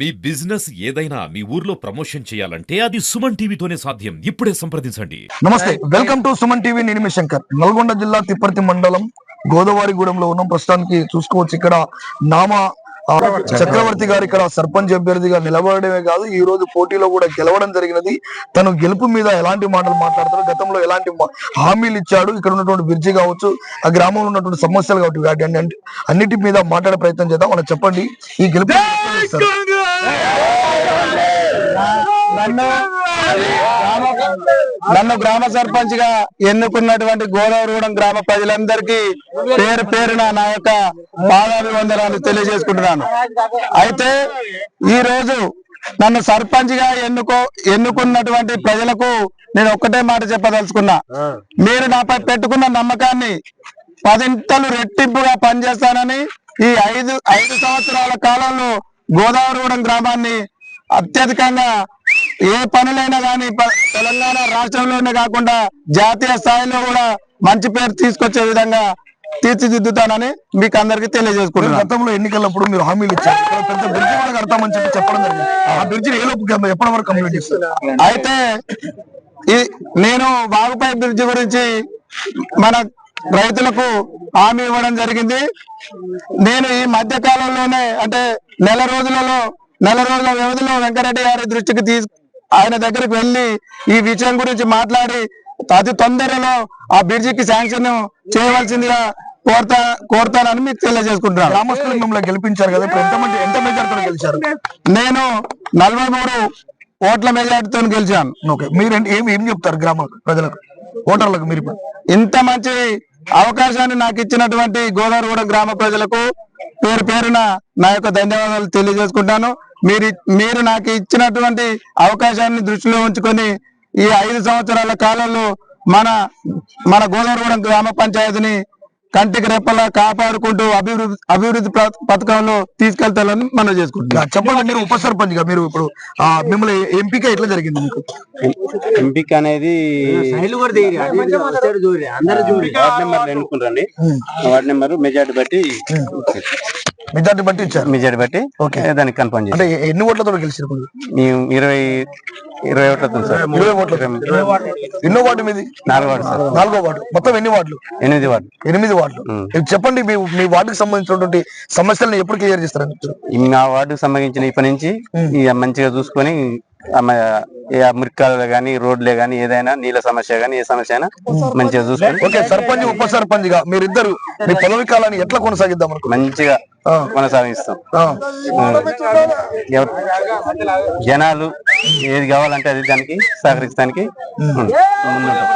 మీ business ఏదైనా మీ ఊర్లో promotion చేయాలంటే అది సుమన్ టీవీతోనే సాధ్యం. ఇప్పుడే సంప్రదించండి. నమస్తే, వెల్కమ్ టు సుమన్ టీవీ. నేను మీ శంకర్. నల్గొండ జిల్లా తిప్పర్తి మండలం గోదావరిగూడెంలో ఉన్నాం. ప్రస్తుతానికి చూసుకోవచ్చు, ఇక్కడ నామ చక్రవర్తి గారు ఇక్కడ సర్పంచ్ అభ్యర్థిగా నిలబడమే కాదు, ఈ రోజు పోటీలో కూడా గెలవడం జరిగినది. తను గెలుపు మీద ఎలాంటి మాటలు మాట్లాడతారు, గతంలో ఎలాంటి హామీలు ఇచ్చాడు, ఇక్కడ ఉన్నటువంటి బ్రిడ్జి కావచ్చు, ఆ గ్రామంలో ఉన్నటువంటి సమస్యలు కావచ్చు, వాటి అన్నిటి మీద మాట్లాడే ప్రయత్నం చేద్దాం. మనం చెప్పండి, ఈ గెలుపు నన్ను గ్రామ సర్పంచ్ గా ఎన్నుకున్నటువంటి గోదావరిగూడెం గ్రామ ప్రజలందరికీ పేరు పేరున నా యొక్క పాదాభివందనాలు తెలియజేసుకుంటున్నాను. అయితే ఈ రోజు నన్ను సర్పంచ్ గా ఎన్నుకున్నటువంటి ప్రజలకు నేను ఒక్కటే మాట చెప్పదలుచుకున్నా. మీరు నాపై పెట్టుకున్న నమ్మకాన్ని 10 రెట్టింపుగా పనిచేస్తానని, ఈ ఐదు సంవత్సరాల కాలంలో గోదావరిగూడెం గ్రామాన్ని అత్యధికంగా ఏ పనులైనా కానీ తెలంగాణ రాష్ట్రంలోనే కాకుండా జాతీయ స్థాయిలో కూడా మంచి పేరు తీసుకొచ్చే విధంగా తీర్చిదిద్దుతానని మీకు అందరికి తెలియజేసుకుంటున్నాను. గతంలో ఎన్నికలప్పుడు మీరు హామీలు ఇచ్చారు, పెద్ద బ్రిడ్జి కూడా కడతామని చెప్పి చెప్పడం జరిగింది. ఆ బ్రిడ్జిని ఎప్పటి వరకు కంప్లీట్ చేస్తారు? అయితే నేను వాగుపై బ్రిడ్జి గురించి మన రైతులకు హామీ ఇవ్వడం జరిగింది. నేను ఈ మధ్య కాలంలోనే, అంటే నెల రోజుల వ్యవధిలో వెంకరెడ్డి గారి దృష్టికి ఆయన దగ్గరికి వెళ్లి ఈ విషయం గురించి మాట్లాడి అతి తొందరలో ఆ బ్రిడ్జికి శాంక్షన్ చేయవలసిందిగా కోరుతానని మీకు తెలియజేసుకుంటున్నాను. గ్రామస్తులు మిమ్మల్ని గెలిపించారు కదా, ఇప్పుడు ఎంత మెజార్టీతో గెలిచారు? నేను 43 ఓట్ల మెజార్టీతో గెలిచాను. ఓకే, మీరు ఏం చెప్తారు గ్రామ ప్రజలకు, ఓటర్లకు? మీరు ఇంత మంచి అవకాశాన్ని నాకు ఇచ్చినటువంటి గోదావరిగూడెం గ్రామ ప్రజలకు పేరు పేరున నా యొక్క ధన్యవాదాలు తెలియజేసుకుంటాను. మీరు నాకు ఇచ్చినటువంటి అవకాశాన్ని దృష్టిలో ఉంచుకొని ఈ 5 సంవత్సరాల కాలంలో మన గోదావరిగూడెం గ్రామ పంచాయతీని కంటికి రెప్పలా కాపాడుకుంటూ అభివృద్ధి పథకంలో తీసుకెళ్తాలని మనం చేసుకుంటున్నాం. చెప్పండి, మీరు ఉప సర్పంచ్ గా మీరు ఇప్పుడు మిమ్మల్ని ఎంపిక ఎట్లా జరిగింది? మీకు ఎంపిక అనేది వార్డు నెంబర్ ఎన్నుకుంటారండి. వార్డు నెంబర్ మెజార్టీ బట్టి ఇచ్చారు. మెజార్టీ బట్టి దానికి కన్ఫర్మ్ చేసి. అంటే ఎన్ని ఓట్లతో గెలిచారు? మేము 20 ఓట్లతో సార్. 20 ఓట్లతో. ఎన్నో వార్డు మీది? 4 వార్డు సార్. 4వ వార్డు. మొత్తం ఎన్ని వార్డులు? 8 వార్డు. 8 వార్డులు. చెప్పండి, మీ వార్డుకి సంబంధించినటువంటి సమస్యలను ఎప్పుడు క్లియర్ చేస్తారు? మా వార్డుకు సంబంధించిన ఇప్పటి నుంచి మంచిగా చూసుకొని మురికాలు గానీ, రోడ్లే గానీ, ఏదైనా నీళ్ళ సమస్య గానీ, ఏ సమస్య అయినా మంచిగా చూసుకొని. ఓకే, సర్పంచ్ ఉప సర్పంచ్ గా మీరిద్దరు మీ పదవి కాలాన్ని ఎట్లా కొనసాగిద్దాం? మంచిగా కొనసాగిస్తాం. జనాలు ఏది కావాలంటే అది దానికి సహకరించడానికి ముందుంటాం.